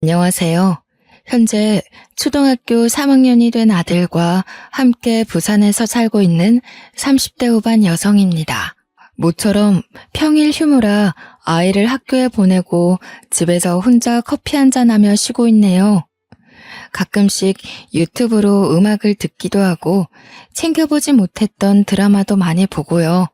안녕하세요. 현재 초등학교 3학년이 된 아들과 함께 부산에서 살고 있는 30대 후반 여성입니다. 모처럼 평일 휴무라 아이를 학교에 보내고 집에서 혼자 커피 한잔하며 쉬고 있네요. 가끔씩 유튜브로 음악을 듣기도 하고 챙겨보지 못했던 드라마도 많이 보고요.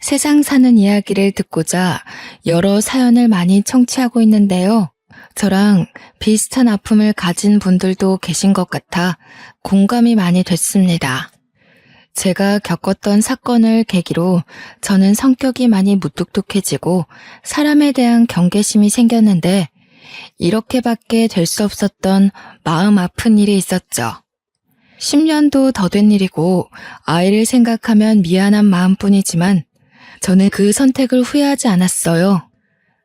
세상 사는 이야기를 듣고자 여러 사연을 많이 청취하고 있는데요. 저랑 비슷한 아픔을 가진 분들도 계신 것 같아 공감이 많이 됐습니다. 제가 겪었던 사건을 계기로 저는 성격이 많이 무뚝뚝해지고 사람에 대한 경계심이 생겼는데 이렇게밖에 될 수 없었던 마음 아픈 일이 있었죠. 10년도 더 된 일이고 아이를 생각하면 미안한 마음뿐이지만 저는 그 선택을 후회하지 않았어요.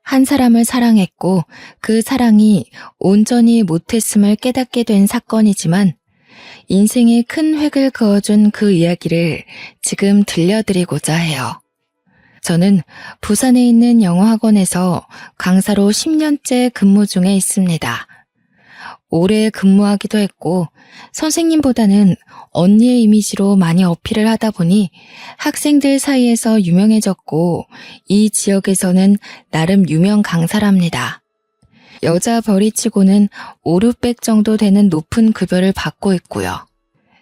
한 사람을 사랑했고 그 사랑이 온전히 못했음을 깨닫게 된 사건이지만 인생에 큰 획을 그어준 그 이야기를 지금 들려드리고자 해요. 저는 부산에 있는 영어학원에서 강사로 10년째 근무 중에 있습니다. 오래 근무하기도 했고 선생님보다는 언니의 이미지로 많이 어필을 하다 보니 학생들 사이에서 유명해졌고 이 지역에서는 나름 유명 강사랍니다. 여자 벌이치고는 5, 600 정도 되는 높은 급여를 받고 있고요.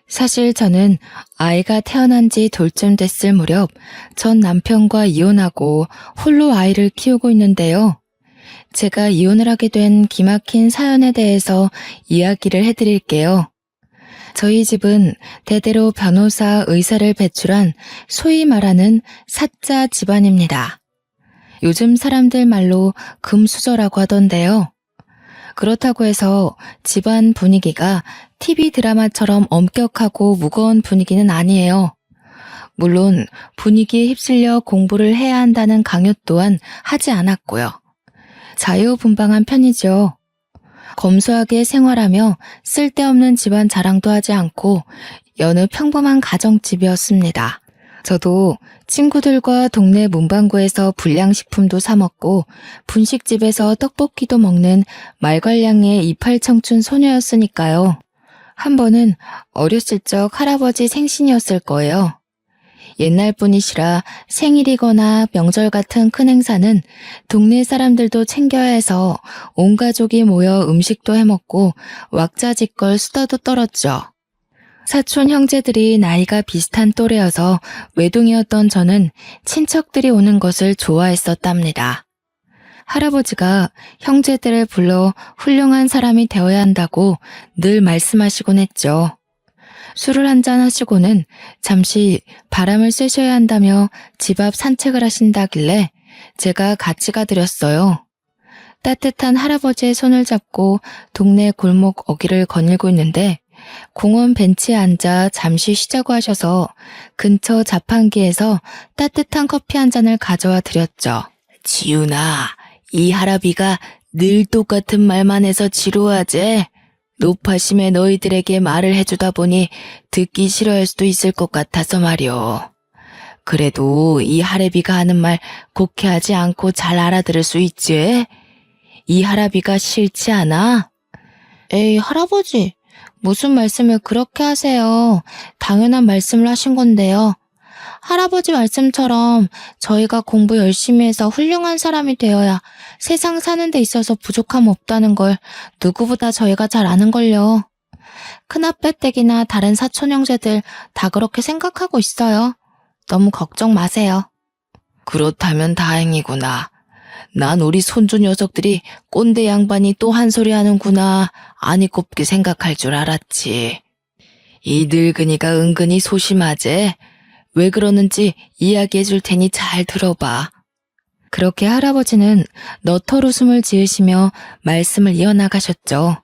사실 저는 아이가 태어난 지 돌쯤 됐을 무렵 전 남편과 이혼하고 홀로 아이를 키우고 있는데요. 제가 이혼을 하게 된 기막힌 사연에 대해서 이야기를 해드릴게요. 저희 집은 대대로 변호사, 의사를 배출한 소위 말하는 사자 집안입니다. 요즘 사람들 말로 금수저라고 하던데요. 그렇다고 해서 집안 분위기가 TV 드라마처럼 엄격하고 무거운 분위기는 아니에요. 물론 분위기에 휩쓸려 공부를 해야 한다는 강요 또한 하지 않았고요. 자유분방한 편이죠. 검소하게 생활하며 쓸데없는 집안 자랑도 하지 않고 여느 평범한 가정집이었습니다. 저도 친구들과 동네 문방구에서 불량식품도 사 먹고 분식집에서 떡볶이도 먹는 말괄량의 이팔청춘 소녀였으니까요. 한 번은 어렸을 적 할아버지 생신이었을 거예요. 옛날 분이시라 생일이거나 명절 같은 큰 행사는 동네 사람들도 챙겨야 해서 온 가족이 모여 음식도 해먹고 왁자지껄 수다도 떨었죠. 사촌 형제들이 나이가 비슷한 또래여서 외동이었던 저는 친척들이 오는 것을 좋아했었답니다. 할아버지가 형제들을 불러 훌륭한 사람이 되어야 한다고 늘 말씀하시곤 했죠. 술을 한잔 하시고는 잠시 바람을 쐬셔야 한다며 집 앞 산책을 하신다길래 제가 같이 가드렸어요. 따뜻한 할아버지의 손을 잡고 동네 골목 어귀를 거닐고 있는데 공원 벤치에 앉아 잠시 쉬자고 하셔서 근처 자판기에서 따뜻한 커피 한 잔을 가져와 드렸죠. 지훈아, 이 할아비가 늘 똑같은 말만 해서 지루하지? 노파심에 너희들에게 말을 해주다 보니 듣기 싫어할 수도 있을 것 같아서 말이오. 그래도 이 할애비가 하는 말 곡해하지 않고 잘 알아들을 수 있지? 이 할아비가 싫지 않아? 에이, 할아버지, 무슨 말씀을 그렇게 하세요. 당연한 말씀을 하신 건데요. 할아버지 말씀처럼 저희가 공부 열심히 해서 훌륭한 사람이 되어야 세상 사는 데 있어서 부족함 없다는 걸 누구보다 저희가 잘 아는걸요. 큰아빠댁이나 다른 사촌 형제들 다 그렇게 생각하고 있어요. 너무 걱정 마세요. 그렇다면 다행이구나. 난 우리 손주 녀석들이 꼰대 양반이 또 한 소리 하는구나 아니 곱게 생각할 줄 알았지. 이 늙은이가 은근히 소심하제. 왜 그러는지 이야기해 줄 테니 잘 들어봐. 그렇게 할아버지는 너털 웃음을 지으시며 말씀을 이어나가셨죠.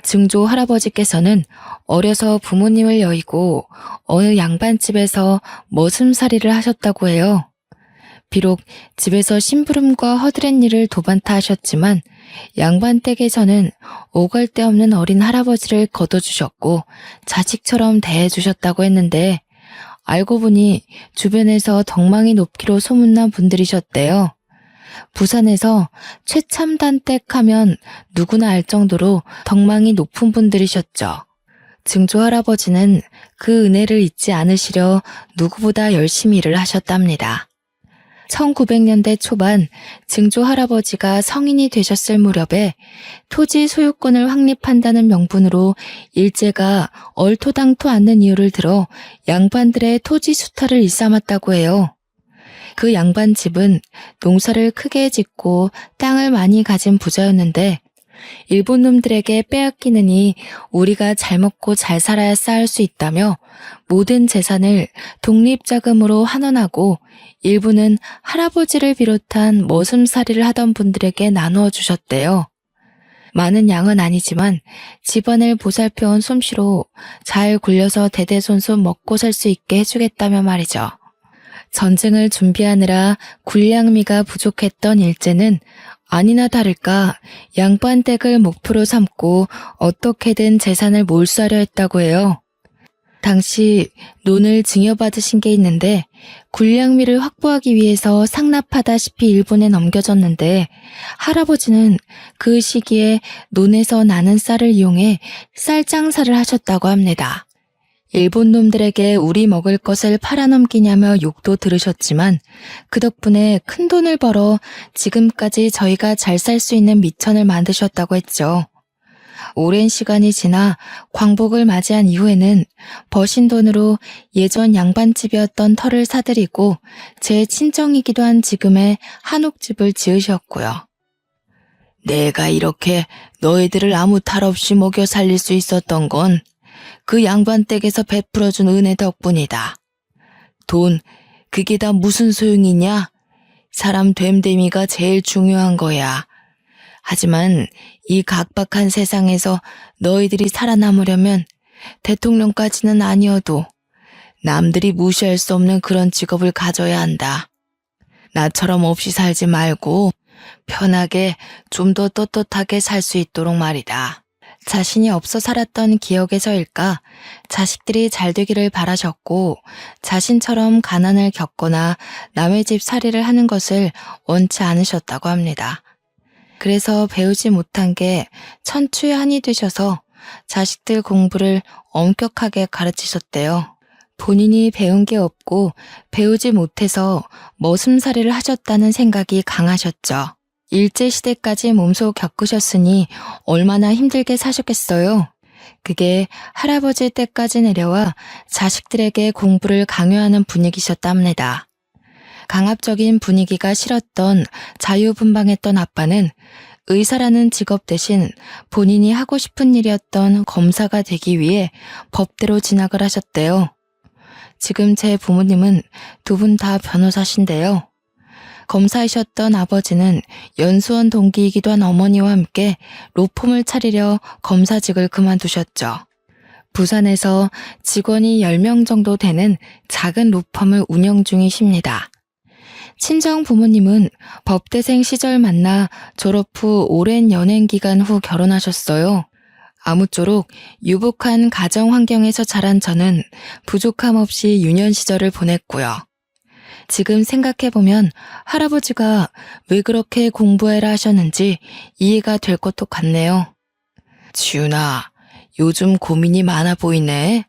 증조 할아버지께서는 어려서 부모님을 여의고 어느 양반집에서 머슴살이를 하셨다고 해요. 비록 집에서 심부름과 허드렛 일을 도반타 하셨지만 양반 댁에서는 오갈 데 없는 어린 할아버지를 거둬주셨고 자식처럼 대해주셨다고 했는데 알고 보니 주변에서 덕망이 높기로 소문난 분들이셨대요. 부산에서 최첨단댁 하면 누구나 알 정도로 덕망이 높은 분들이셨죠. 증조 할아버지는 그 은혜를 잊지 않으시려 누구보다 열심히 일을 하셨답니다. 1900년대 초반 증조 할아버지가 성인이 되셨을 무렵에 토지 소유권을 확립한다는 명분으로 일제가 얼토당토 않는 이유를 들어 양반들의 토지 수탈을 일삼았다고 해요. 그 양반 집은 농사를 크게 짓고 땅을 많이 가진 부자였는데 일본 놈들에게 빼앗기느니 우리가 잘 먹고 잘 살아야 쌓을 수 있다며 모든 재산을 독립자금으로 환원하고 일부는 할아버지를 비롯한 머슴살이를 하던 분들에게 나누어 주셨대요. 많은 양은 아니지만 집안을 보살펴온 솜씨로 잘 굴려서 대대손손 먹고 살 수 있게 해주겠다며 말이죠. 전쟁을 준비하느라 군량미가 부족했던 일제는 아니나 다를까 양반댁을 목표로 삼고 어떻게든 재산을 몰수하려 했다고 해요. 당시 논을 증여받으신 게 있는데 군량미를 확보하기 위해서 상납하다시피 일본에 넘겨졌는데 할아버지는 그 시기에 논에서 나는 쌀을 이용해 쌀 장사를 하셨다고 합니다. 일본 놈들에게 우리 먹을 것을 팔아넘기냐며 욕도 들으셨지만 그 덕분에 큰 돈을 벌어 지금까지 저희가 잘 살 수 있는 미천을 만드셨다고 했죠. 오랜 시간이 지나 광복을 맞이한 이후에는 버신 돈으로 예전 양반집이었던 터를 사들이고 제 친정이기도 한 지금의 한옥집을 지으셨고요. 내가 이렇게 너희들을 아무 탈 없이 먹여 살릴 수 있었던 건 그 양반 댁에서 베풀어준 은혜 덕분이다. 돈, 그게 다 무슨 소용이냐? 사람 됨됨이가 제일 중요한 거야. 하지만 이 각박한 세상에서 너희들이 살아남으려면 대통령까지는 아니어도 남들이 무시할 수 없는 그런 직업을 가져야 한다. 나처럼 없이 살지 말고 편하게 좀 더 떳떳하게 살 수 있도록 말이다. 자신이 없어 살았던 기억에서일까 자식들이 잘 되기를 바라셨고 자신처럼 가난을 겪거나 남의 집 살이를 하는 것을 원치 않으셨다고 합니다. 그래서 배우지 못한 게 천추의 한이 되셔서 자식들 공부를 엄격하게 가르치셨대요. 본인이 배운 게 없고 배우지 못해서 머슴살이를 하셨다는 생각이 강하셨죠. 일제시대까지 몸소 겪으셨으니 얼마나 힘들게 사셨겠어요. 그게 할아버지 때까지 내려와 자식들에게 공부를 강요하는 분위기셨답니다. 강압적인 분위기가 싫었던 자유분방했던 아빠는 의사라는 직업 대신 본인이 하고 싶은 일이었던 검사가 되기 위해 법대로 진학을 하셨대요. 지금 제 부모님은 두 분 다 변호사신데요. 검사이셨던 아버지는 연수원 동기이기도 한 어머니와 함께 로펌을 차리려 검사직을 그만두셨죠. 부산에서 직원이 10명 정도 되는 작은 로펌을 운영 중이십니다. 친정 부모님은 법대생 시절 만나 졸업 후 오랜 연행 기간 후 결혼하셨어요. 아무쪼록 유복한 가정 환경에서 자란 저는 부족함 없이 유년 시절을 보냈고요. 지금 생각해보면 할아버지가 왜 그렇게 공부해라 하셨는지 이해가 될 것도 같네요. 지훈아, 요즘 고민이 많아 보이네.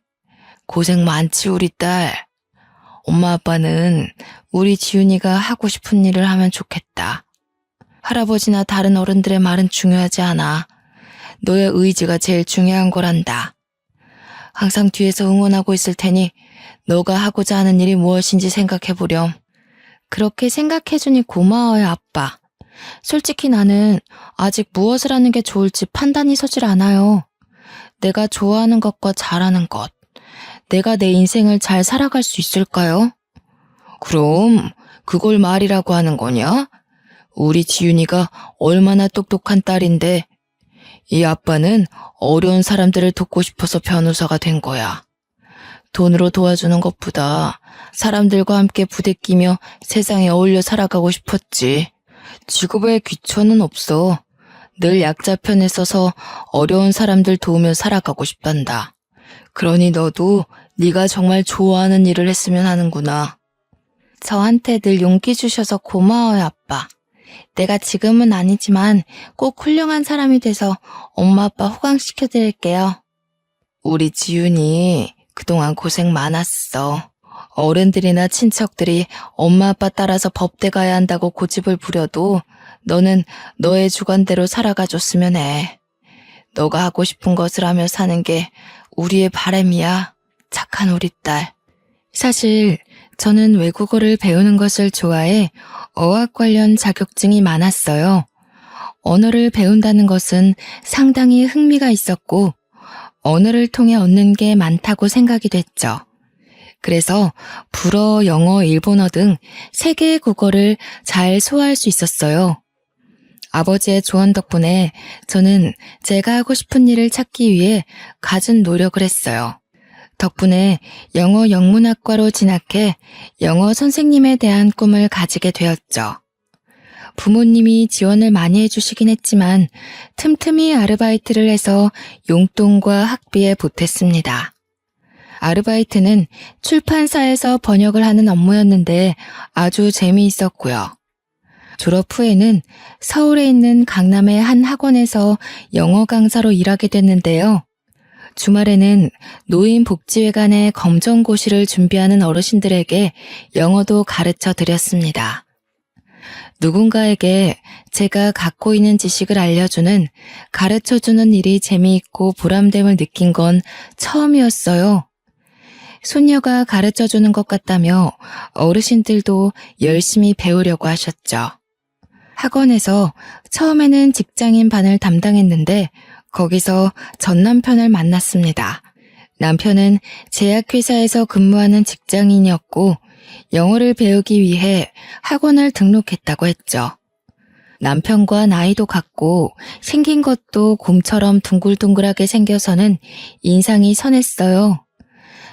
고생 많지 우리 딸. 엄마 아빠는 우리 지훈이가 하고 싶은 일을 하면 좋겠다. 할아버지나 다른 어른들의 말은 중요하지 않아. 너의 의지가 제일 중요한 거란다. 항상 뒤에서 응원하고 있을 테니 너가 하고자 하는 일이 무엇인지 생각해보렴. 그렇게 생각해주니 고마워요, 아빠. 솔직히 나는 아직 무엇을 하는 게 좋을지 판단이 서질 않아요. 내가 좋아하는 것과 잘하는 것. 내가 내 인생을 잘 살아갈 수 있을까요? 그럼 그걸 말이라고 하는 거냐? 우리 지윤이가 얼마나 똑똑한 딸인데 이 아빠는 어려운 사람들을 돕고 싶어서 변호사가 된 거야. 돈으로 도와주는 것보다 사람들과 함께 부대끼며 세상에 어울려 살아가고 싶었지. 직업에 귀천은 없어. 늘 약자 편에 서서 어려운 사람들 도우며 살아가고 싶단다. 그러니 너도 네가 정말 좋아하는 일을 했으면 하는구나. 저한테 늘 용기 주셔서 고마워요, 아빠. 내가 지금은 아니지만 꼭 훌륭한 사람이 돼서 엄마 아빠 호강시켜드릴게요. 우리 지윤이 그동안 고생 많았어. 어른들이나 친척들이 엄마 아빠 따라서 법대 가야 한다고 고집을 부려도 너는 너의 주관대로 살아가줬으면 해. 너가 하고 싶은 것을 하며 사는 게 우리의 바람이야. 착한 우리 딸. 사실 저는 외국어를 배우는 것을 좋아해 어학 관련 자격증이 많았어요. 언어를 배운다는 것은 상당히 흥미가 있었고 언어를 통해 얻는 게 많다고 생각이 됐죠. 그래서 불어, 영어, 일본어 등 3개의 국어를 잘 소화할 수 있었어요. 아버지의 조언 덕분에 저는 제가 하고 싶은 일을 찾기 위해 갖은 노력을 했어요. 덕분에 영어 영문학과로 진학해 영어 선생님에 대한 꿈을 가지게 되었죠. 부모님이 지원을 많이 해주시긴 했지만 틈틈이 아르바이트를 해서 용돈과 학비에 보탰습니다. 아르바이트는 출판사에서 번역을 하는 업무였는데 아주 재미있었고요. 졸업 후에는 서울에 있는 강남의 한 학원에서 영어 강사로 일하게 됐는데요. 주말에는 노인복지회관의 검정고시를 준비하는 어르신들에게 영어도 가르쳐 드렸습니다. 누군가에게 제가 갖고 있는 지식을 알려주는, 가르쳐주는 일이 재미있고 보람됨을 느낀 건 처음이었어요. 손녀가 가르쳐주는 것 같다며 어르신들도 열심히 배우려고 하셨죠. 학원에서 처음에는 직장인 반을 담당했는데 거기서 전 남편을 만났습니다. 남편은 제약회사에서 근무하는 직장인이었고 영어를 배우기 위해 학원을 등록했다고 했죠. 남편과 나이도 같고 생긴 것도 곰처럼 둥글둥글하게 생겨서는 인상이 선했어요.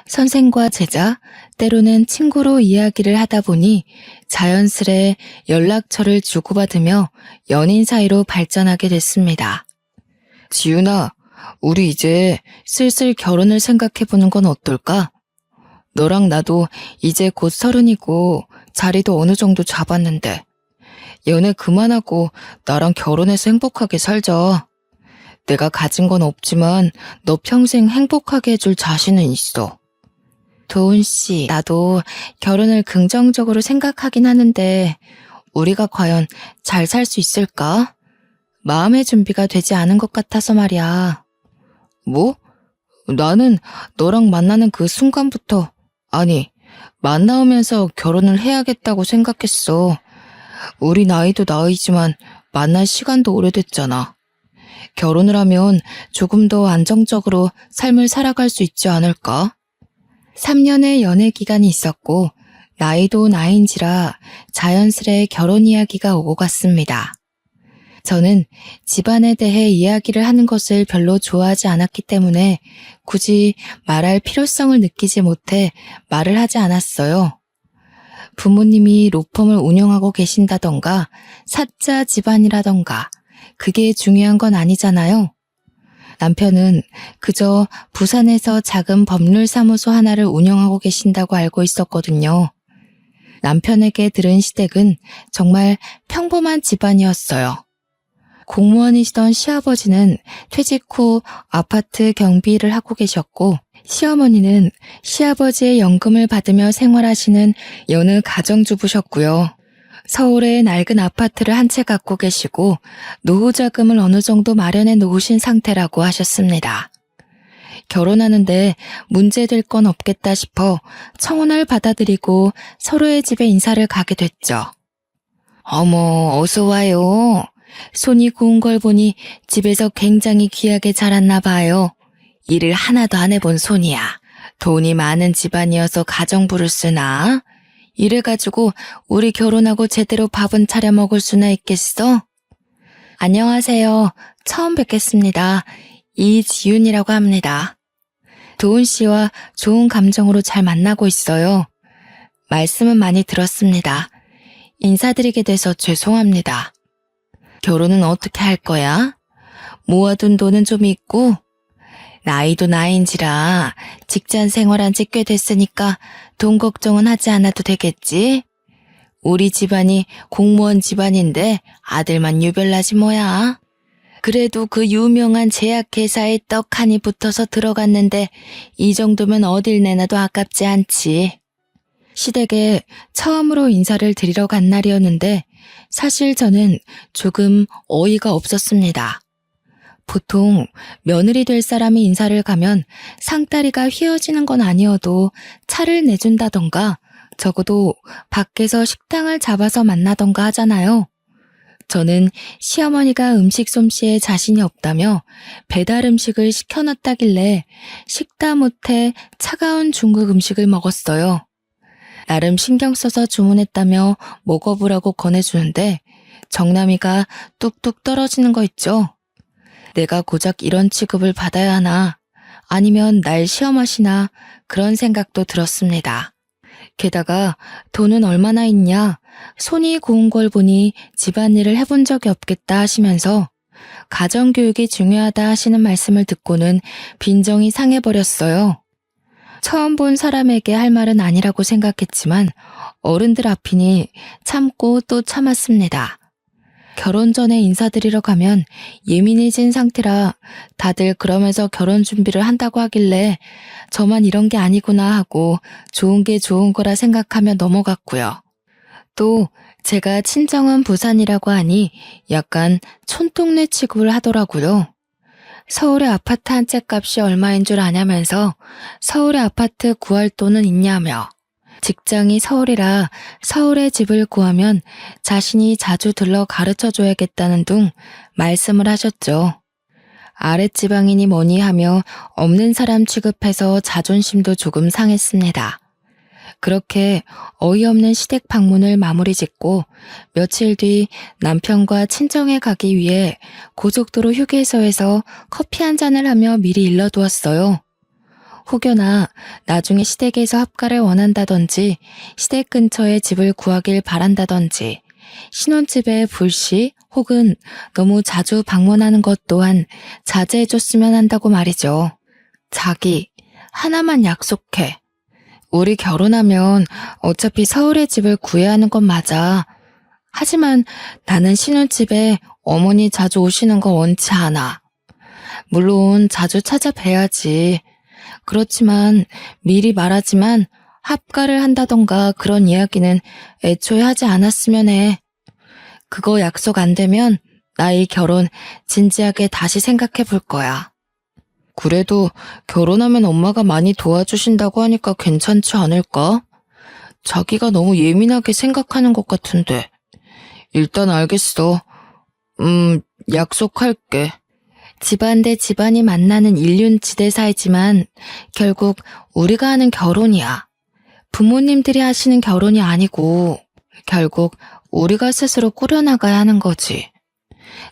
선생과 제자, 때로는 친구로 이야기를 하다 보니 자연스레 연락처를 주고받으며 연인 사이로 발전하게 됐습니다. 지윤아, 우리 이제 슬슬 결혼을 생각해보는 건 어떨까? 너랑 나도 이제 곧 30이고 자리도 어느 정도 잡았는데 연애 그만하고 나랑 결혼해서 행복하게 살자. 내가 가진 건 없지만 너 평생 행복하게 해줄 자신은 있어. 도훈 씨, 나도 결혼을 긍정적으로 생각하긴 하는데 우리가 과연 잘 살 수 있을까? 마음의 준비가 되지 않은 것 같아서 말이야. 뭐? 나는 너랑 만나는 그 순간부터, 아니, 만나오면서 결혼을 해야겠다고 생각했어. 우리 나이도 나이지만 만날 시간도 오래됐잖아. 결혼을 하면 조금 더 안정적으로 삶을 살아갈 수 있지 않을까? 3년의 연애 기간이 있었고 나이도 나이인지라 자연스레 결혼 이야기가 오고 갔습니다. 저는 집안에 대해 이야기를 하는 것을 별로 좋아하지 않았기 때문에 굳이 말할 필요성을 느끼지 못해 말을 하지 않았어요. 부모님이 로펌을 운영하고 계신다던가 사자 집안이라던가 그게 중요한 건 아니잖아요. 남편은 그저 부산에서 작은 법률사무소 하나를 운영하고 계신다고 알고 있었거든요. 남편에게 들은 시댁은 정말 평범한 집안이었어요. 공무원이시던 시아버지는 퇴직 후 아파트 경비를 하고 계셨고 시어머니는 시아버지의 연금을 받으며 생활하시는 여느 가정주부셨고요. 서울에 낡은 아파트를 한 채 갖고 계시고 노후 자금을 어느 정도 마련해 놓으신 상태라고 하셨습니다. 결혼하는데 문제될 건 없겠다 싶어 청혼을 받아들이고 서로의 집에 인사를 가게 됐죠. 어머, 어서 와요. 손이 고운 걸 보니 집에서 굉장히 귀하게 자랐나 봐요. 일을 하나도 안 해본 손이야. 돈이 많은 집안이어서 가정부를 쓰나? 이래가지고 우리 결혼하고 제대로 밥은 차려 먹을 수나 있겠어? 안녕하세요. 처음 뵙겠습니다. 이지윤이라고 합니다. 도훈 씨와 좋은 감정으로 잘 만나고 있어요. 말씀은 많이 들었습니다. 인사드리게 돼서 죄송합니다. 결혼은 어떻게 할 거야? 모아둔 돈은 좀 있고 나이도 나이인지라 직장 생활한 지 꽤 됐으니까 돈 걱정은 하지 않아도 되겠지? 우리 집안이 공무원 집안인데 아들만 유별나지 뭐야. 그래도 그 유명한 제약회사에 떡하니 붙어서 들어갔는데 이 정도면 어딜 내놔도 아깝지 않지. 시댁에 처음으로 인사를 드리러 간 날이었는데 사실 저는 조금 어이가 없었습니다. 보통 며느리 될 사람이 인사를 가면 상다리가 휘어지는 건 아니어도 차를 내준다던가 적어도 밖에서 식당을 잡아서 만나던가 하잖아요. 저는 시어머니가 음식 솜씨에 자신이 없다며 배달 음식을 시켜놨다길래 식다 못해 차가운 중국 음식을 먹었어요. 나름 신경 써서 주문했다며 먹어보라고 권해주는데 정남이가 뚝뚝 떨어지는 거 있죠. 내가 고작 이런 취급을 받아야 하나 아니면 날 시험하시나 그런 생각도 들었습니다. 게다가 돈은 얼마나 있냐 손이 고운 걸 보니 집안일을 해본 적이 없겠다 하시면서 가정교육이 중요하다 하시는 말씀을 듣고는 빈정이 상해버렸어요. 처음 본 사람에게 할 말은 아니라고 생각했지만 어른들 앞이니 참고 또 참았습니다. 결혼 전에 인사드리러 가면 예민해진 상태라 다들 그러면서 결혼 준비를 한다고 하길래 저만 이런 게 아니구나 하고 좋은 게 좋은 거라 생각하며 넘어갔고요. 또 제가 친정은 부산이라고 하니 약간 촌동네 취급을 하더라고요. 서울의 아파트 한 채 값이 얼마인 줄 아냐면서 서울의 아파트 구할 돈은 있냐며 직장이 서울이라 서울에 집을 구하면 자신이 자주 들러 가르쳐줘야겠다는 둥 말씀을 하셨죠. 아랫지방이니 뭐니 하며 없는 사람 취급해서 자존심도 조금 상했습니다. 그렇게 어이없는 시댁 방문을 마무리 짓고 며칠 뒤 남편과 친정에 가기 위해 고속도로 휴게소에서 커피 한 잔을 하며 미리 일러두었어요. 혹여나 나중에 시댁에서 합가를 원한다든지 시댁 근처에 집을 구하길 바란다든지 신혼집에 불시 혹은 너무 자주 방문하는 것 또한 자제해줬으면 한다고 말이죠. 자기, 하나만 약속해. 우리 결혼하면 어차피 서울에 집을 구해야 하는 건 맞아. 하지만 나는 신혼집에 어머니 자주 오시는 거 원치 않아. 물론 자주 찾아뵈야지. 그렇지만 미리 말하지만 합가를 한다던가 그런 이야기는 애초에 하지 않았으면 해. 그거 약속 안 되면 나 이 결혼 진지하게 다시 생각해 볼 거야. 그래도 결혼하면 엄마가 많이 도와주신다고 하니까 괜찮지 않을까? 자기가 너무 예민하게 생각하는 것 같은데. 일단 알겠어. 약속할게. 집안 대 집안이 만나는 일륜지대사이지만 결국 우리가 하는 결혼이야. 부모님들이 하시는 결혼이 아니고 결국 우리가 스스로 꾸려나가야 하는 거지.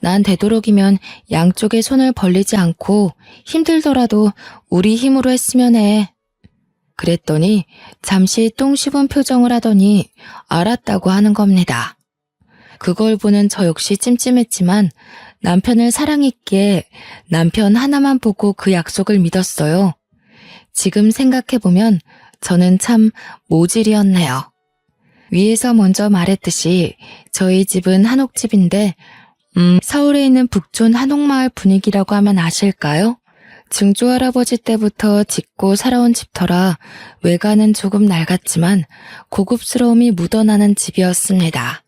난 되도록이면 양쪽에 손을 벌리지 않고 힘들더라도 우리 힘으로 했으면 해. 그랬더니 잠시 똥 씹은 표정을 하더니 알았다고 하는 겁니다. 그걸 보는 저 역시 찜찜했지만 남편을 사랑했기에 남편 하나만 보고 그 약속을 믿었어요. 지금 생각해보면 저는 참 모질이었네요. 위에서 먼저 말했듯이 저희 집은 한옥집인데 서울에 있는 북촌 한옥마을 분위기라고 하면 아실까요? 증조 할아버지 때부터 짓고 살아온 집터라 외관은 조금 낡았지만 고급스러움이 묻어나는 집이었습니다.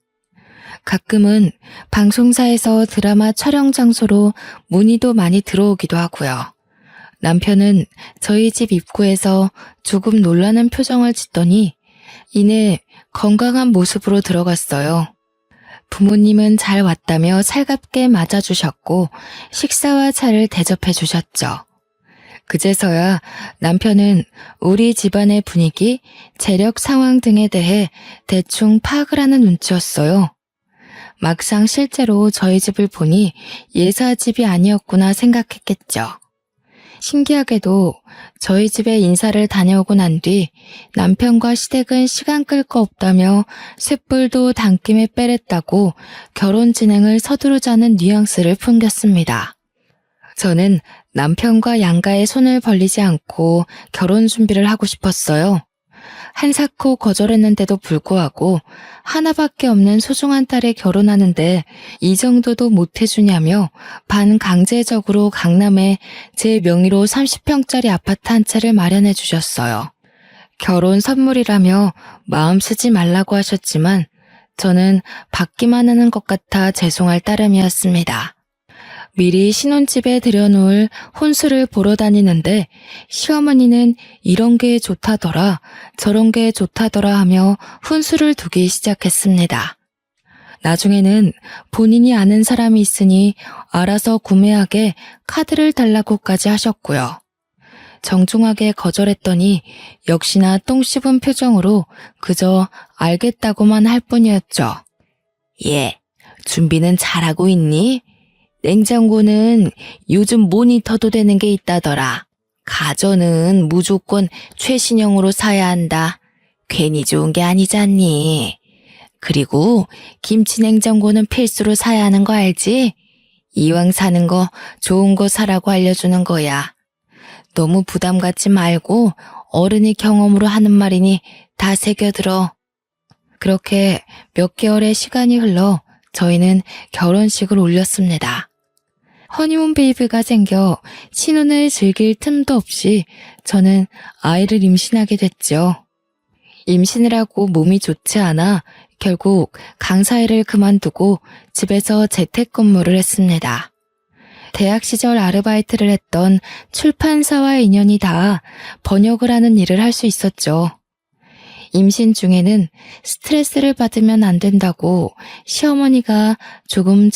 가끔은 방송사에서 드라마 촬영 장소로 문의도 많이 들어오기도 하고요. 남편은 저희 집 입구에서 조금 놀라는 표정을 짓더니 이내 건강한 모습으로 들어갔어요. 부모님은 잘 왔다며 살갑게 맞아주셨고 식사와 차를 대접해 주셨죠. 그제서야 남편은 우리 집안의 분위기, 재력 상황 등에 대해 대충 파악을 하는 눈치였어요. 막상 실제로 저희 집을 보니 예사집이 아니었구나 생각했겠죠. 신기하게도 저희 집에 인사를 다녀오고 난 뒤 남편과 시댁은 시간 끌 거 없다며 쇳불도 단김에 빼랬다고 결혼 진행을 서두르자는 뉘앙스를 풍겼습니다. 저는 남편과 양가의 손을 벌리지 않고 결혼 준비를 하고 싶었어요. 한사코 거절했는데도 불구하고 하나밖에 없는 소중한 딸에 결혼하는데 이 정도도 못해주냐며 반강제적으로 강남에 제 명의로 30평짜리 아파트 한 채를 마련해 주셨어요. 결혼 선물이라며 마음 쓰지 말라고 하셨지만 저는 받기만 하는 것 같아 죄송할 따름이었습니다. 미리 신혼집에 들여놓을 혼수를 보러 다니는데 시어머니는 이런 게 좋다더라 저런 게 좋다더라 하며 혼수를 두기 시작했습니다. 나중에는 본인이 아는 사람이 있으니 알아서 구매하게 카드를 달라고까지 하셨고요. 정중하게 거절했더니 역시나 똥 씹은 표정으로 그저 알겠다고만 할 뿐이었죠. 예, 준비는 잘하고 있니? 냉장고는 요즘 모니터도 되는 게 있다더라. 가전은 무조건 최신형으로 사야 한다. 괜히 좋은 게 아니잖니. 그리고 김치 냉장고는 필수로 사야 하는 거 알지? 이왕 사는 거 좋은 거 사라고 알려주는 거야. 너무 부담 갖지 말고 어른이 경험으로 하는 말이니 다 새겨들어. 그렇게 몇 개월의 시간이 흘러 저희는 결혼식을 올렸습니다. 허니문 베이비가 생겨 신혼을 즐길 틈도 없이 저는 아이를 임신하게 됐죠. 임신을 하고 몸이 좋지 않아 결국 강사일을 그만두고 집에서 재택근무를 했습니다. 대학 시절 아르바이트를 했던 출판사와의 인연이 닿아 번역을 하는 일을 할 수 있었죠. 임신 중에는 스트레스를 받으면 안 된다고 시어머니가 조금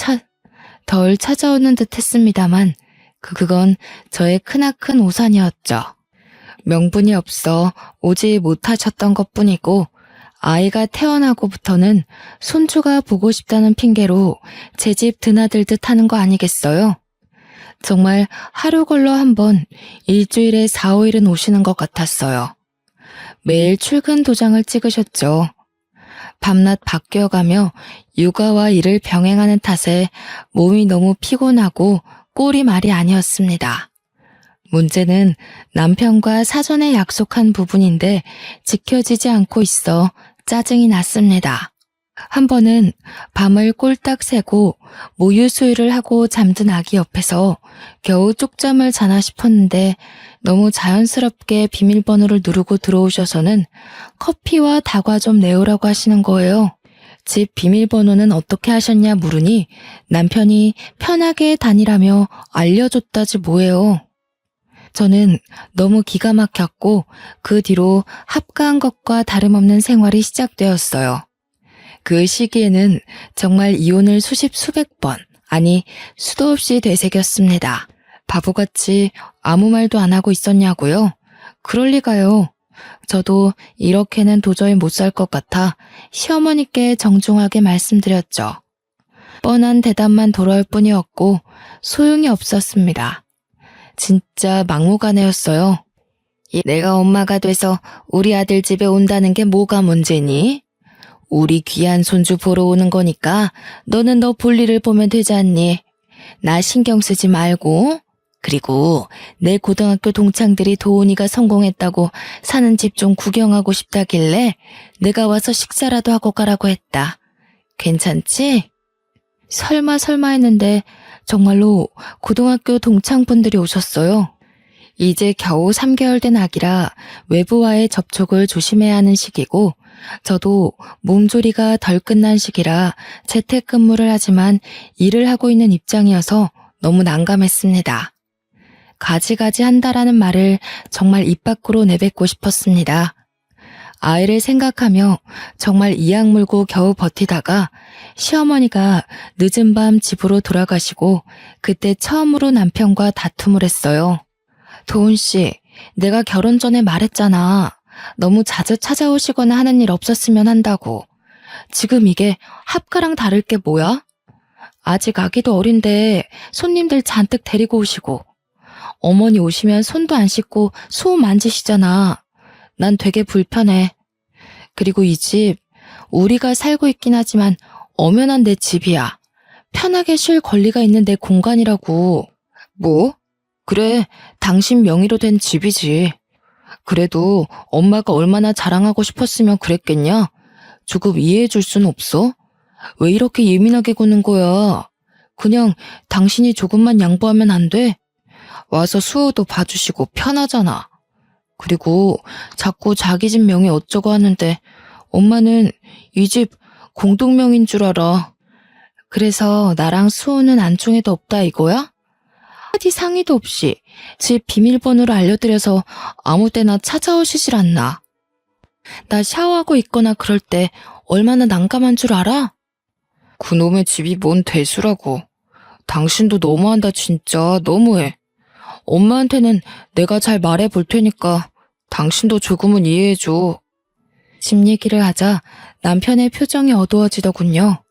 덜 찾아오는 듯 했습니다만 그건 저의 크나큰 오산이었죠. 명분이 없어 오지 못하셨던 것뿐이고 아이가 태어나고부터는 손주가 보고 싶다는 핑계로 제 집 드나들듯 하는 거 아니겠어요? 정말 하루 걸러 한 번 일주일에 4, 5일은 오시는 것 같았어요. 매일 출근 도장을 찍으셨죠. 밤낮 바뀌어가며 육아와 일을 병행하는 탓에 몸이 너무 피곤하고 꼴이 말이 아니었습니다. 문제는 남편과 사전에 약속한 부분인데 지켜지지 않고 있어 짜증이 났습니다. 한 번은 밤을 꼴딱 새고 모유 수유를 하고 잠든 아기 옆에서 겨우 쪽잠을 자나 싶었는데 너무 자연스럽게 비밀번호를 누르고 들어오셔서는 커피와 다과 좀 내오라고 하시는 거예요. 집 비밀번호는 어떻게 하셨냐 물으니 남편이 편하게 다니라며 알려줬다지 뭐예요. 저는 너무 기가 막혔고 그 뒤로 합가한 것과 다름없는 생활이 시작되었어요. 그 시기에는 정말 이혼을 수십 번, 아니 수도 없이 되새겼습니다. 바보같이 아무 말도 안 하고 있었냐고요? 그럴 리가요. 저도 이렇게는 도저히 못 살 것 같아 시어머니께 정중하게 말씀드렸죠. 뻔한 대답만 돌아올 뿐이었고 소용이 없었습니다. 진짜 막무가내였어요. 내가 엄마가 돼서 우리 아들 집에 온다는 게 뭐가 문제니? 우리 귀한 손주 보러 오는 거니까 너는 너 볼일을 보면 되지 않니? 나 신경 쓰지 말고. 그리고 내 고등학교 동창들이 도훈이가 성공했다고 사는 집 좀 구경하고 싶다길래 내가 와서 식사라도 하고 가라고 했다. 괜찮지? 설마 했는데 정말로 고등학교 동창분들이 오셨어요. 이제 겨우 3개월 된 아기라 외부와의 접촉을 조심해야 하는 시기고 저도 몸조리가 덜 끝난 시기라 재택근무를 하지만 일을 하고 있는 입장이어서 너무 난감했습니다. 가지가지 한다라는 말을 정말 입 밖으로 내뱉고 싶었습니다. 아이를 생각하며 정말 이악 물고 겨우 버티다가 시어머니가 늦은 밤 집으로 돌아가시고 그때 처음으로 남편과 다툼을 했어요. 도훈 씨, 내가 결혼 전에 말했잖아. 너무 자주 찾아오시거나 하는 일 없었으면 한다고. 지금 이게 합가랑 다를 게 뭐야? 아직 아기도 어린데 손님들 잔뜩 데리고 오시고 어머니 오시면 손도 안 씻고 소 만지시잖아. 난 되게 불편해. 그리고 이 집 우리가 살고 있긴 하지만 엄연한 내 집이야. 편하게 쉴 권리가 있는 내 공간이라고. 뭐? 그래, 당신 명의로 된 집이지. 그래도 엄마가 얼마나 자랑하고 싶었으면 그랬겠냐? 조금 이해해 줄 순 없어? 왜 이렇게 예민하게 구는 거야? 그냥 당신이 조금만 양보하면 안 돼? 와서 수호도 봐주시고 편하잖아. 그리고 자꾸 자기 집 명의 어쩌고 하는데 엄마는 이 집 공동명인 줄 알아. 그래서 나랑 수호는 안중에도 없다 이거야? 한마디 상의도 없이 집 비밀번호를 알려드려서 아무 때나 찾아오시질 않나. 나 샤워하고 있거나 그럴 때 얼마나 난감한 줄 알아? 그놈의 집이 뭔 대수라고. 당신도 너무한다 진짜 너무해. 엄마한테는 내가 잘 말해 볼 테니까 당신도 조금은 이해해줘. 집 얘기를 하자 남편의 표정이 어두워지더군요.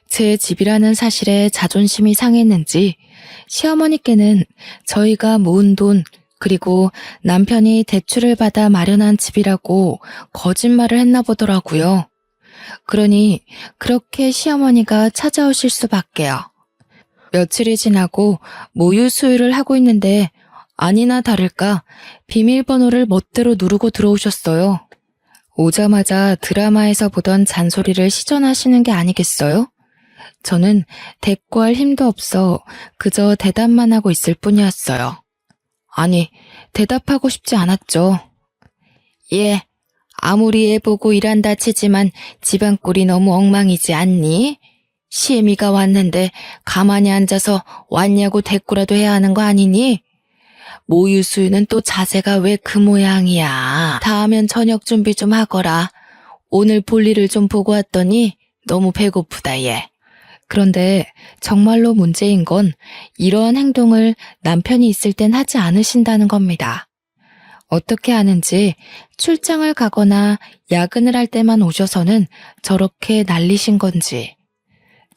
제 집이라는 사실에 자존심이 상했는지 시어머니께는 저희가 모은 돈 그리고 남편이 대출을 받아 마련한 집이라고 거짓말을 했나 보더라고요. 그러니 그렇게 시어머니가 찾아오실 수밖에요. 며칠이 지나고 모유 수유를 하고 있는데 아니나 다를까 비밀번호를 멋대로 누르고 들어오셨어요. 오자마자 드라마에서 보던 잔소리를 시전하시는 게 아니겠어요? 저는 대꾸할 힘도 없어 그저 대답만 하고 있을 뿐이었어요. 아니, 대답하고 싶지 않았죠. 예, 아무리 애 보고 일한다 치지만 집안 꼴이 너무 엉망이지 않니? 시애미가 왔는데 가만히 앉아서 왔냐고 대꾸라도 해야 하는 거 아니니? 모유 수유는 또 자세가 왜 그 모양이야. 다 하면 저녁 준비 좀 하거라. 오늘 볼일을 좀 보고 왔더니 너무 배고프다 얘. 그런데 정말로 문제인 건 이러한 행동을 남편이 있을 땐 하지 않으신다는 겁니다. 어떻게 하는지 출장을 가거나 야근을 할 때만 오셔서는 저렇게 난리신 건지.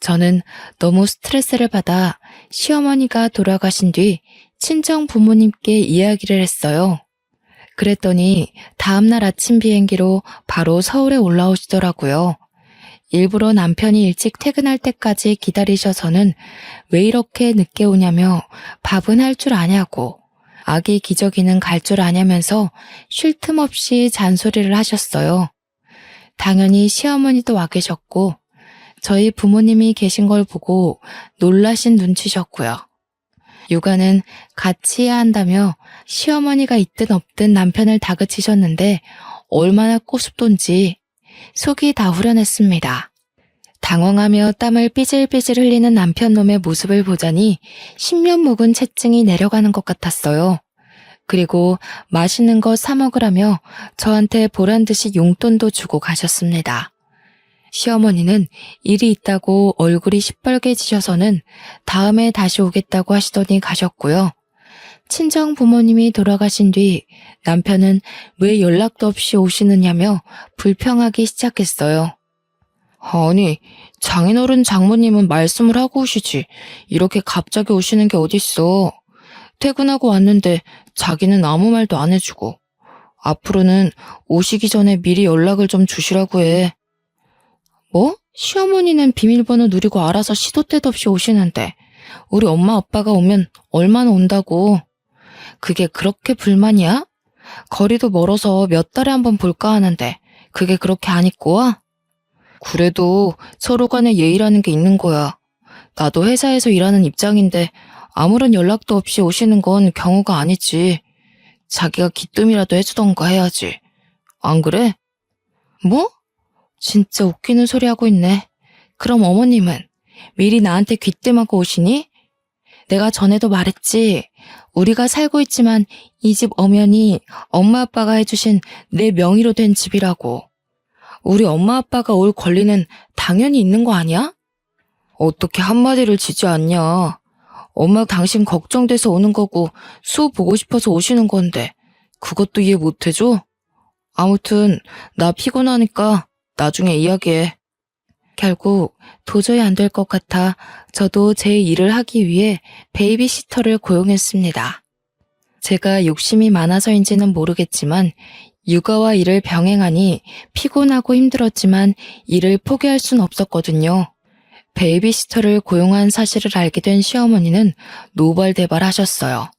저는 너무 스트레스를 받아 시어머니가 돌아가신 뒤 친정 부모님께 이야기를 했어요. 그랬더니 다음날 아침 비행기로 바로 서울에 올라오시더라고요. 일부러 남편이 일찍 퇴근할 때까지 기다리셔서는 왜 이렇게 늦게 오냐며 밥은 할 줄 아냐고 아기 기저귀는 갈 줄 아냐면서 쉴 틈 없이 잔소리를 하셨어요. 당연히 시어머니도 와 계셨고 저희 부모님이 계신 걸 보고 놀라신 눈치셨고요. 육아는 같이 해야 한다며 시어머니가 있든 없든 남편을 다그치셨는데 얼마나 꼬숩던지 속이 다 후련했습니다. 당황하며 땀을 삐질삐질 흘리는 남편 놈의 모습을 보자니 10년 묵은 체증이 내려가는 것 같았어요. 그리고 맛있는 거 사 먹으라며 저한테 보란듯이 용돈도 주고 가셨습니다. 시어머니는 일이 있다고 얼굴이 시뻘개지셔서는 다음에 다시 오겠다고 하시더니 가셨고요. 친정 부모님이 돌아가신 뒤 남편은 왜 연락도 없이 오시느냐며 불평하기 시작했어요. 아니, 장인어른 장모님은 말씀을 하고 오시지. 이렇게 갑자기 오시는 게 어딨어. 퇴근하고 왔는데 자기는 아무 말도 안 해주고. 앞으로는 오시기 전에 미리 연락을 좀 주시라고 해. 뭐? 시어머니는 비밀번호 누리고 알아서 시도 때도 없이 오시는데 우리 엄마 아빠가 오면 얼마나 온다고. 그게 그렇게 불만이야? 거리도 멀어서 몇 달에 한 번 볼까 하는데 그게 그렇게 안 입고 와? 그래도 서로 간에 예의라는 게 있는 거야. 나도 회사에서 일하는 입장인데 아무런 연락도 없이 오시는 건 경우가 아니지. 자기가 기뜸이라도 해주던가 해야지. 안 그래? 뭐? 진짜 웃기는 소리 하고 있네. 그럼 어머님은 미리 나한테 귀뜸하고 오시니? 내가 전에도 말했지. 우리가 살고 있지만 이 집 엄연히 엄마 아빠가 해주신 내 명의로 된 집이라고. 우리 엄마 아빠가 올 권리는 당연히 있는 거 아니야? 어떻게 한마디를 지지 않냐. 엄마 당신 걱정돼서 오는 거고 수호 보고 싶어서 오시는 건데 그것도 이해 못 해줘? 아무튼 나 피곤하니까 나중에 이야기해. 결국 도저히 안 될 것 같아 저도 제 일을 하기 위해 베이비시터를 고용했습니다. 제가 욕심이 많아서인지는 모르겠지만 육아와 일을 병행하니 피곤하고 힘들었지만 일을 포기할 순 없었거든요. 베이비시터를 고용한 사실을 알게 된 시어머니는 노발대발하셨어요.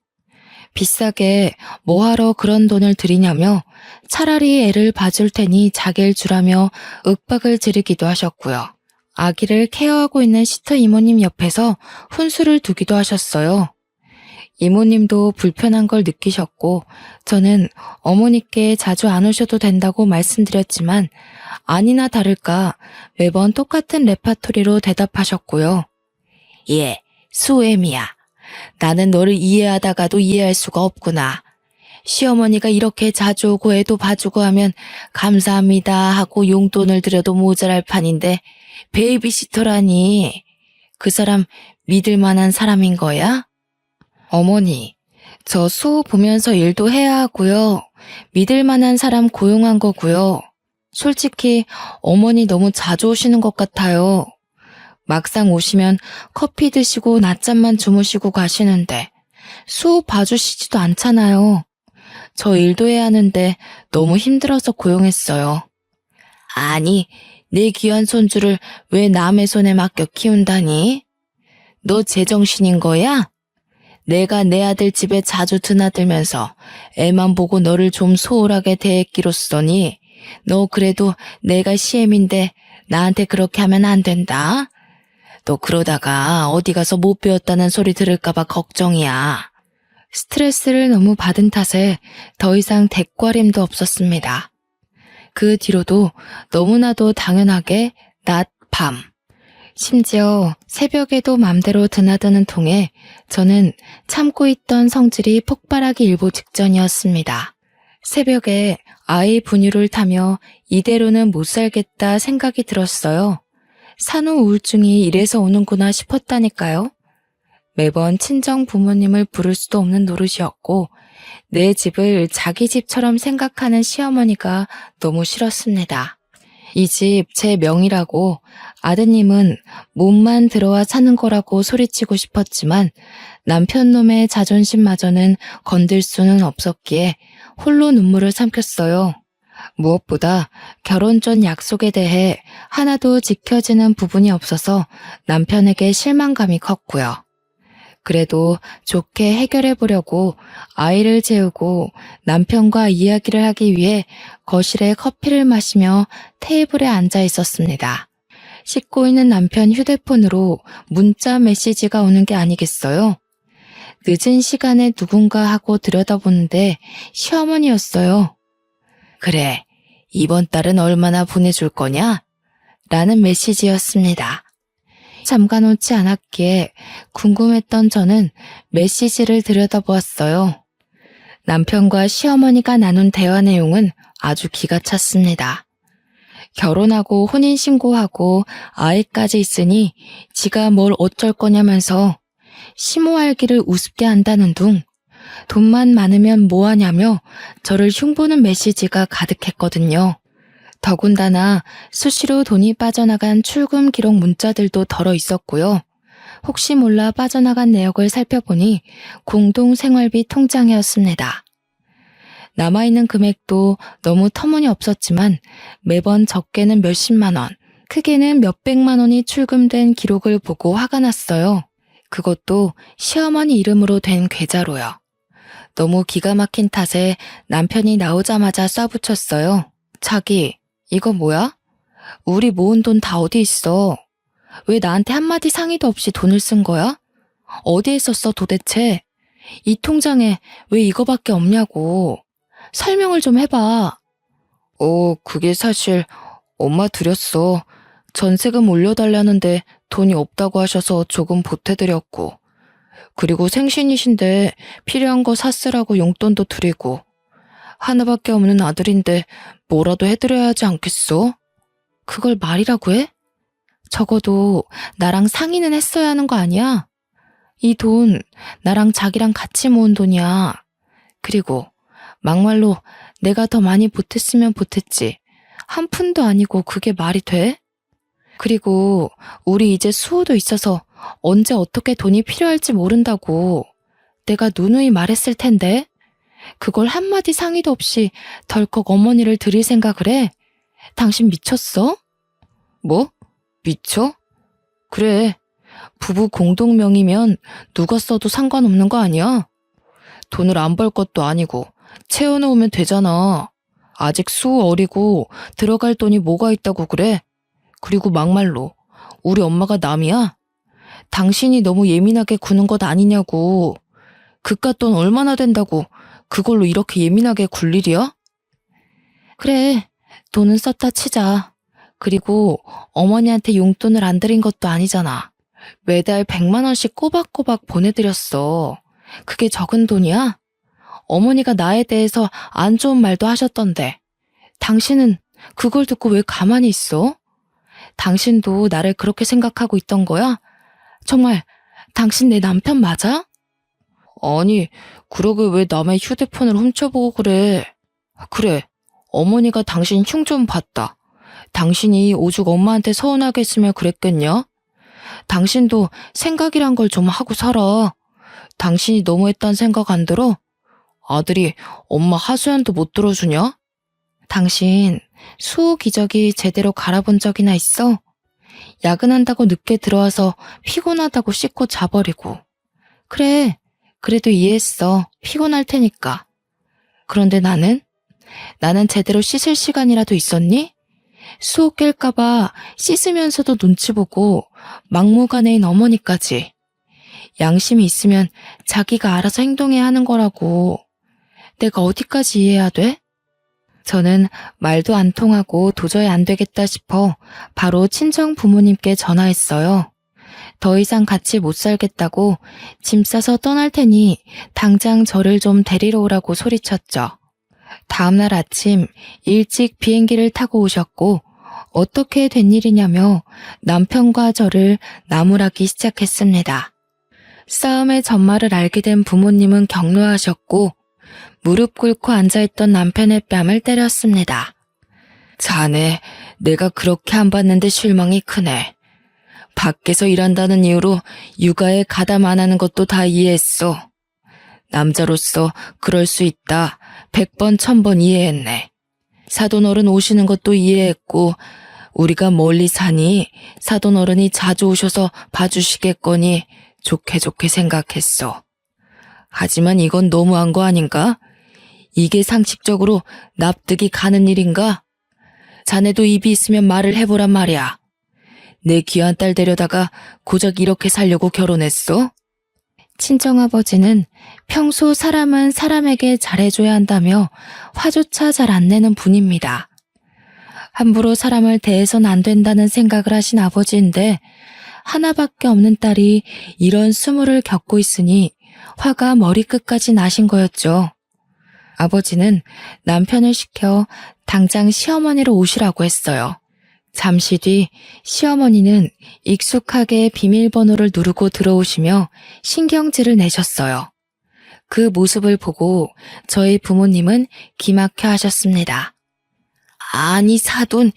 비싸게 뭐하러 그런 돈을 들이냐며 차라리 애를 봐줄 테니 자기를 주라며 윽박을 지르기도 하셨고요. 아기를 케어하고 있는 시터 이모님 옆에서 훈수를 두기도 하셨어요. 이모님도 불편한 걸 느끼셨고 저는 어머니께 자주 안 오셔도 된다고 말씀드렸지만 아니나 다를까 매번 똑같은 레파토리로 대답하셨고요. 예, 수엠이야. 나는 너를 이해하다가도 이해할 수가 없구나. 시어머니가 이렇게 자주 오고 애도 봐주고 하면 감사합니다 하고 용돈을 드려도 모자랄 판인데 베이비시터라니. 그 사람 믿을 만한 사람인 거야? 어머니, 저 수호 보면서 일도 해야 하고요. 믿을 만한 사람 고용한 거고요. 솔직히 어머니 너무 자주 오시는 것 같아요. 막상 오시면 커피 드시고 낮잠만 주무시고 가시는데 수호 봐주시지도 않잖아요. 저 일도 해야 하는데 너무 힘들어서 고용했어요. 아니, 내 귀한 손주를 왜 남의 손에 맡겨 키운다니? 너 제정신인 거야? 내가 내 아들 집에 자주 드나들면서 애만 보고 너를 좀 소홀하게 대했기로써니 너 그래도 내가 시엠인데 나한테 그렇게 하면 안 된다. 너 그러다가 어디 가서 못 배웠다는 소리 들을까봐 걱정이야. 스트레스를 너무 받은 탓에 더 이상 대꾸림도 없었습니다. 그 뒤로도 너무나도 당연하게 낮, 밤, 심지어 새벽에도 맘대로 드나드는 통에 저는 참고 있던 성질이 폭발하기 일보 직전이었습니다. 새벽에 아이 분유를 타며 이대로는 못 살겠다 생각이 들었어요. 산후 우울증이 이래서 오는구나 싶었다니까요. 매번 친정 부모님을 부를 수도 없는 노릇이었고 내 집을 자기 집처럼 생각하는 시어머니가 너무 싫었습니다. 이 집 제 명이라고 아드님은 몸만 들어와 사는 거라고 소리치고 싶었지만 남편 놈의 자존심마저는 건들 수는 없었기에 홀로 눈물을 삼켰어요. 무엇보다 결혼 전 약속에 대해 하나도 지켜지는 부분이 없어서 남편에게 실망감이 컸고요. 그래도 좋게 해결해 보려고 아이를 재우고 남편과 이야기를 하기 위해 거실에 커피를 마시며 테이블에 앉아 있었습니다. 씻고 있는 남편 휴대폰으로 문자 메시지가 오는 게 아니겠어요? 늦은 시간에 누군가 하고 들여다보는데 시어머니였어요. 그래, 이번 달은 얼마나 보내줄 거냐? 라는 메시지였습니다. 잠가놓지 않았기에 궁금했던 저는 메시지를 들여다보았어요. 남편과 시어머니가 나눈 대화 내용은 아주 기가 찼습니다. 결혼하고 혼인신고하고 아이까지 있으니 지가 뭘 어쩔 거냐면서 심호알기를 우습게 한다는 둥, 돈만 많으면 뭐하냐며 저를 흉보는 메시지가 가득했거든요. 더군다나 수시로 돈이 빠져나간 출금 기록 문자들도 덜어 있었고요. 혹시 몰라 빠져나간 내역을 살펴보니 공동생활비 통장이었습니다. 남아있는 금액도 너무 터무니없었지만 매번 적게는 몇십만 원, 크게는 몇백만 원이 출금된 기록을 보고 화가 났어요. 그것도 시어머니 이름으로 된 계좌로요. 너무 기가 막힌 탓에 남편이 나오자마자 쏴붙였어요. 자기, 이거 뭐야? 우리 모은 돈 다 어디 있어? 왜 나한테 한마디 상의도 없이 돈을 쓴 거야? 어디에 썼어 도대체? 이 통장에 왜 이거밖에 없냐고. 설명을 좀 해봐. 그게 사실 엄마 드렸어. 전세금 올려달라는데 돈이 없다고 하셔서 조금 보태드렸고. 그리고 생신이신데 필요한 거 샀으라고 용돈도 드리고. 하나밖에 없는 아들인데 뭐라도 해드려야 하지 않겠어? 그걸 말이라고 해? 적어도 나랑 상의는 했어야 하는 거 아니야? 이 돈 나랑 자기랑 같이 모은 돈이야. 그리고 막말로 내가 더 많이 보탰으면 보탰지. 한 푼도 아니고 그게 말이 돼? 그리고 우리 이제 수호도 있어서 언제 어떻게 돈이 필요할지 모른다고 내가 누누이 말했을 텐데. 그걸 한마디 상의도 없이 덜컥 어머니를 드릴 생각을 해? 당신 미쳤어? 뭐? 미쳐? 그래. 부부 공동명의면 누가 써도 상관없는 거 아니야? 돈을 안 벌 것도 아니고 채워놓으면 되잖아. 아직 수우 어리고 들어갈 돈이 뭐가 있다고 그래? 그리고 막말로 우리 엄마가 남이야? 당신이 너무 예민하게 구는 것 아니냐고. 그깟 돈 얼마나 된다고 그걸로 이렇게 예민하게 굴 일이야? 그래, 돈은 썼다 치자. 그리고 어머니한테 용돈을 안 드린 것도 아니잖아. 매달 100만 원씩 꼬박꼬박 보내드렸어. 그게 적은 돈이야? 어머니가 나에 대해서 안 좋은 말도 하셨던데. 당신은 그걸 듣고 왜 가만히 있어? 당신도 나를 그렇게 생각하고 있던 거야? 정말 당신 내 남편 맞아? 아니, 그러게 왜 남의 휴대폰을 훔쳐보고 그래. 그래, 어머니가 당신 흉 좀 봤다. 당신이 오죽 엄마한테 서운하게 했으면 그랬겠냐? 당신도 생각이란 걸 좀 하고 살아. 당신이 너무했단 생각 안 들어? 아들이 엄마 하소연도 못 들어주냐? 당신 수호 기저귀 제대로 갈아본 적이나 있어? 야근한다고 늦게 들어와서 피곤하다고 씻고 자버리고. 그래, 그래도 이해했어. 피곤할 테니까. 그런데 나는 제대로 씻을 시간이라도 있었니? 수호 깰까봐 씻으면서도 눈치 보고 막무가내인 어머니까지. 양심이 있으면 자기가 알아서 행동해야 하는 거라고. 내가 어디까지 이해해야 돼? 저는 말도 안 통하고 도저히 안 되겠다 싶어 바로 친정 부모님께 전화했어요. 더 이상 같이 못 살겠다고 짐 싸서 떠날 테니 당장 저를 좀 데리러 오라고 소리쳤죠. 다음날 아침 일찍 비행기를 타고 오셨고 어떻게 된 일이냐며 남편과 저를 나무라기 시작했습니다. 싸움의 전말을 알게 된 부모님은 격노하셨고 무릎 꿇고 앉아있던 남편의 뺨을 때렸습니다. 자네, 내가 그렇게 안 봤는데 실망이 크네. 밖에서 일한다는 이유로 육아에 가담 안 하는 것도 다 이해했어. 남자로서 그럴 수 있다. 100번 1000번 이해했네. 사돈 어른 오시는 것도 이해했고 우리가 멀리 사니 사돈 어른이 자주 오셔서 봐주시겠거니 좋게 좋게 생각했어. 하지만 이건 너무한 거 아닌가? 이게 상식적으로 납득이 가는 일인가? 자네도 입이 있으면 말을 해보란 말이야. 내 귀한 딸 데려다가 고작 이렇게 살려고 결혼했어? 친정아버지는 평소 사람은 사람에게 잘해줘야 한다며 화조차 잘 안 내는 분입니다. 함부로 사람을 대해선 안 된다는 생각을 하신 아버지인데 하나밖에 없는 딸이 이런 수모를 겪고 있으니 화가 머리끝까지 나신 거였죠. 아버지는 남편을 시켜 당장 시어머니로 오시라고 했어요. 잠시 뒤 시어머니는 익숙하게 비밀번호를 누르고 들어오시며 신경질을 내셨어요. 그 모습을 보고 저희 부모님은 기막혀 하셨습니다. 아니 사돈,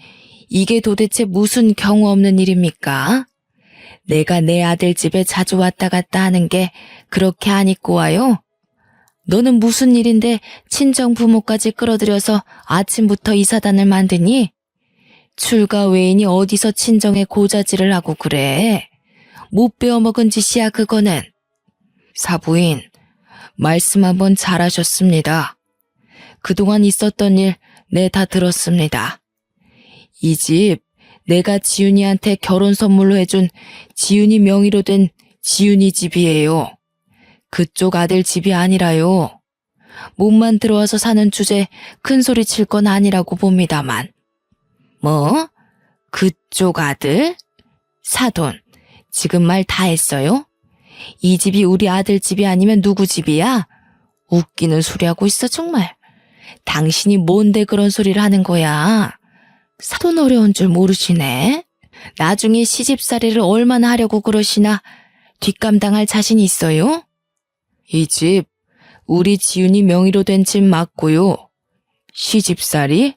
이게 도대체 무슨 경우 없는 일입니까? 내가 내 아들 집에 자주 왔다 갔다 하는 게 그렇게 안 입고 와요? 너는 무슨 일인데 친정 부모까지 끌어들여서 아침부터 이사단을 만드니? 출가 외인이 어디서 친정에 고자질을 하고 그래? 못 배워먹은 짓이야 그거는. 사부인, 말씀 한번 잘하셨습니다. 그동안 있었던 일 네 다 들었습니다. 이 집 내가 지윤이한테 결혼 선물로 해준 지윤이 명의로 된 지윤이 집이에요. 그쪽 아들 집이 아니라요. 몸만 들어와서 사는 주제 큰 소리 칠 건 아니라고 봅니다만. 뭐? 그쪽 아들? 사돈, 지금 말 다 했어요? 이 집이 우리 아들 집이 아니면 누구 집이야? 웃기는 소리 하고 있어 정말. 당신이 뭔데 그런 소리를 하는 거야? 사돈 어려운 줄 모르시네. 나중에 시집살이를 얼마나 하려고 그러시나 뒷감당할 자신 있어요? 이 집 우리 지윤이 명의로 된 집 맞고요. 시집살이?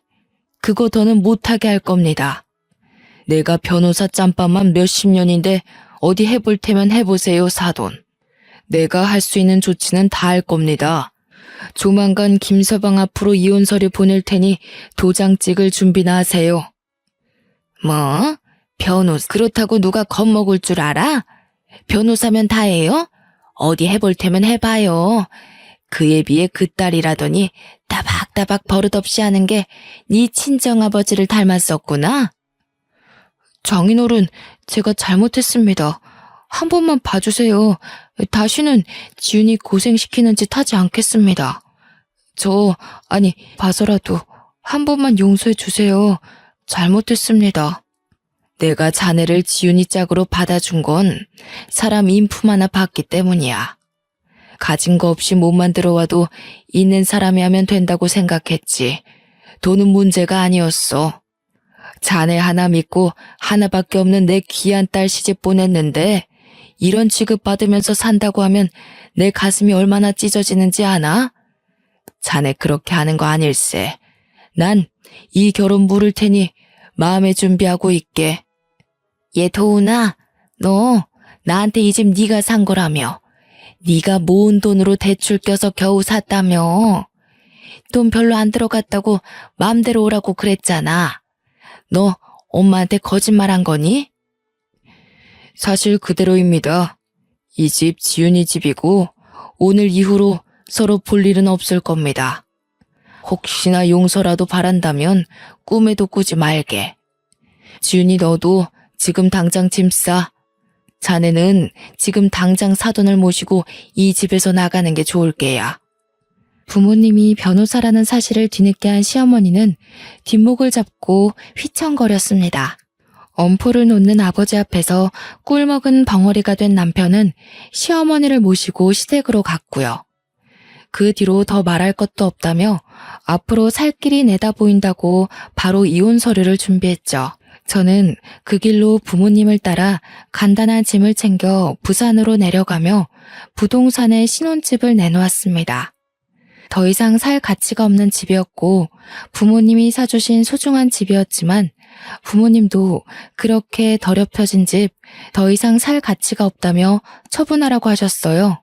그거 더는 못하게 할 겁니다. 내가 변호사 짬밥만 몇십 년인데 어디 해볼 테면 해보세요 사돈. 내가 할 수 있는 조치는 다 할 겁니다. 조만간 김서방 앞으로 이혼 서류 보낼 테니 도장 찍을 준비나 하세요. 뭐? 변호사 그렇다고 누가 겁먹을 줄 알아? 변호사면 다 해요? 어디 해볼 테면 해봐요. 그에 비해 그 딸이라더니 따박따박 버릇없이 하는 게 네 친정아버지를 닮았었구나. 장인어른, 제가 잘못했습니다. 한 번만 봐주세요. 다시는 지훈이 고생시키는 짓 하지 않겠습니다. 봐서라도 한 번만 용서해 주세요. 잘못했습니다. 내가 자네를 지훈이 짝으로 받아준 건 사람 인품 하나 봤기 때문이야. 가진 거 없이 몸만 들어와도 있는 사람이 하면 된다고 생각했지. 돈은 문제가 아니었어. 자네 하나 믿고 하나밖에 없는 내 귀한 딸 시집 보냈는데 이런 취급 받으면서 산다고 하면 내 가슴이 얼마나 찢어지는지 아나? 자네 그렇게 하는 거 아닐세. 난 이 결혼 물을 테니 마음에 준비하고 있게. 얘 도훈아, 너 나한테 이 집 네가 산 거라며. 네가 모은 돈으로 대출 껴서 겨우 샀다며. 돈 별로 안 들어갔다고 마음대로 오라고 그랬잖아. 너 엄마한테 거짓말한 거니? 사실 그대로입니다. 이 집 지훈이 집이고 오늘 이후로 서로 볼 일은 없을 겁니다. 혹시나 용서라도 바란다면 꿈에도 꾸지 말게. 지훈이 너도 지금 당장 짐 싸. 자네는 지금 당장 사돈을 모시고 이 집에서 나가는 게 좋을 게야. 부모님이 변호사라는 사실을 뒤늦게 한 시어머니는 뒷목을 잡고 휘청거렸습니다. 엄포를 놓는 아버지 앞에서 꿀먹은 벙어리가 된 남편은 시어머니를 모시고 시댁으로 갔고요. 그 뒤로 더 말할 것도 없다며 앞으로 살 길이 내다 보인다고 바로 이혼 서류를 준비했죠. 저는 그 길로 부모님을 따라 간단한 짐을 챙겨 부산으로 내려가며 부동산에 신혼집을 내놓았습니다. 더 이상 살 가치가 없는 집이었고 부모님이 사주신 소중한 집이었지만 부모님도 그렇게 더럽혀진 집 더 이상 살 가치가 없다며 처분하라고 하셨어요.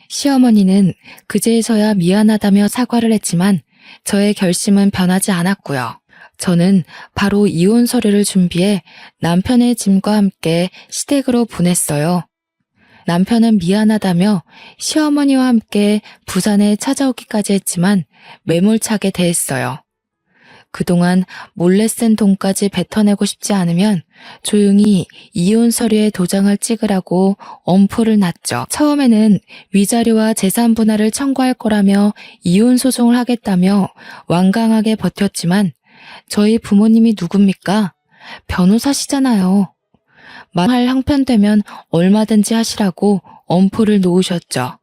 시어머니는 그제서야 미안하다며 사과를 했지만 저의 결심은 변하지 않았고요. 저는 바로 이혼 서류를 준비해 남편의 짐과 함께 시댁으로 보냈어요. 남편은 미안하다며 시어머니와 함께 부산에 찾아오기까지 했지만 매몰차게 대했어요. 그동안 몰래 쓴 돈까지 뱉어내고 싶지 않으면 조용히 이혼 서류에 도장을 찍으라고 엄포를 놨죠. 처음에는 위자료와 재산 분할을 청구할 거라며 이혼 소송을 하겠다며 완강하게 버텼지만 저희 부모님이 누굽니까? 변호사시잖아요. 말할 형편되면 얼마든지 하시라고 엄포를 놓으셨죠.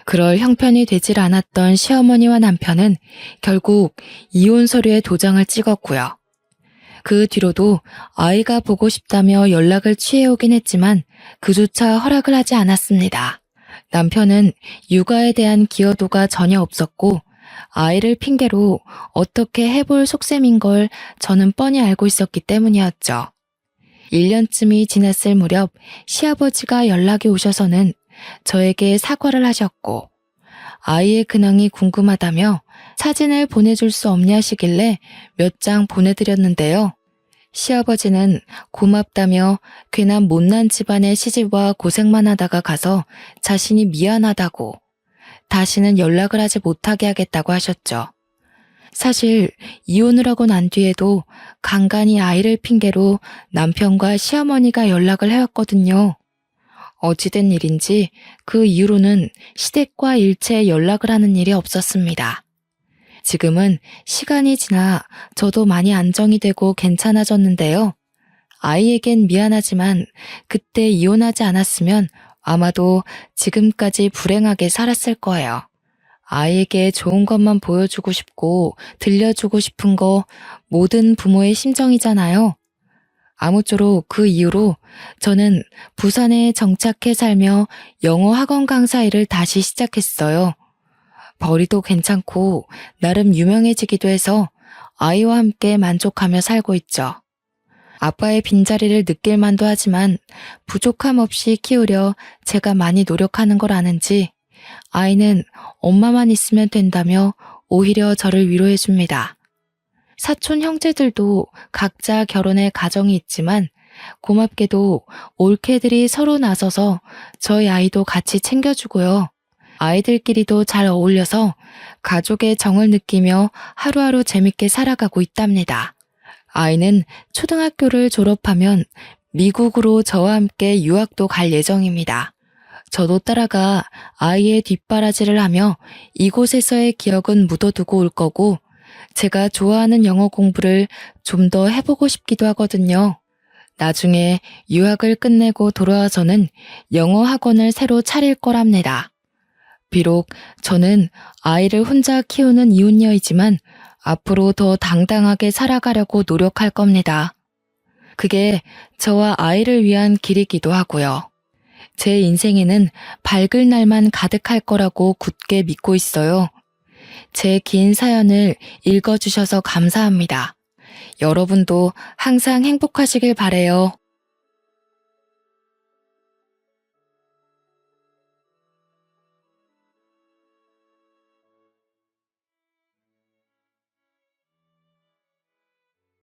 그럴 형편이 되질 않았던 시어머니와 남편은 결국 이혼 서류에 도장을 찍었고요. 그 뒤로도 아이가 보고 싶다며 연락을 취해오긴 했지만 그조차 허락을 하지 않았습니다. 남편은 육아에 대한 기여도가 전혀 없었고 아이를 핑계로 어떻게 해볼 속셈인 걸 저는 뻔히 알고 있었기 때문이었죠. 1년쯤이 지났을 무렵 시아버지가 연락이 오셔서는 저에게 사과를 하셨고 아이의 근황이 궁금하다며 사진을 보내줄 수 없냐시길래 몇 장 보내드렸는데요. 시아버지는 고맙다며 괜한 못난 집안의 시집와 고생만 하다가 가서 자신이 미안하다고 다시는 연락을 하지 못하게 하겠다고 하셨죠. 사실 이혼을 하고 난 뒤에도 간간히 아이를 핑계로 남편과 시어머니가 연락을 해왔거든요. 어찌된 일인지 그 이후로는 시댁과 일체 연락을 하는 일이 없었습니다. 지금은 시간이 지나 저도 많이 안정이 되고 괜찮아졌는데요. 아이에겐 미안하지만 그때 이혼하지 않았으면 아마도 지금까지 불행하게 살았을 거예요. 아이에게 좋은 것만 보여주고 싶고 들려주고 싶은 거 모든 부모의 심정이잖아요. 아무쪼록 그 이후로 저는 부산에 정착해 살며 영어 학원 강사 일을 다시 시작했어요. 벌이도 괜찮고 나름 유명해지기도 해서 아이와 함께 만족하며 살고 있죠. 아빠의 빈자리를 느낄 만도 하지만 부족함 없이 키우려 제가 많이 노력하는 걸 아는지 아이는 엄마만 있으면 된다며 오히려 저를 위로해 줍니다. 사촌 형제들도 각자 결혼해 가정이 있지만 고맙게도 올케들이 서로 나서서 저희 아이도 같이 챙겨주고요. 아이들끼리도 잘 어울려서 가족의 정을 느끼며 하루하루 재밌게 살아가고 있답니다. 아이는 초등학교를 졸업하면 미국으로 저와 함께 유학도 갈 예정입니다. 저도 따라가 아이의 뒷바라지를 하며 이곳에서의 기억은 묻어두고 올 거고, 제가 좋아하는 영어 공부를 좀 더 해보고 싶기도 하거든요. 나중에 유학을 끝내고 돌아와서는 영어 학원을 새로 차릴 거랍니다. 비록 저는 아이를 혼자 키우는 이웃녀이지만 앞으로 더 당당하게 살아가려고 노력할 겁니다. 그게 저와 아이를 위한 길이기도 하고요. 제 인생에는 밝을 날만 가득할 거라고 굳게 믿고 있어요. 제 긴 사연을 읽어주셔서 감사합니다. 여러분도 항상 행복하시길 바래요.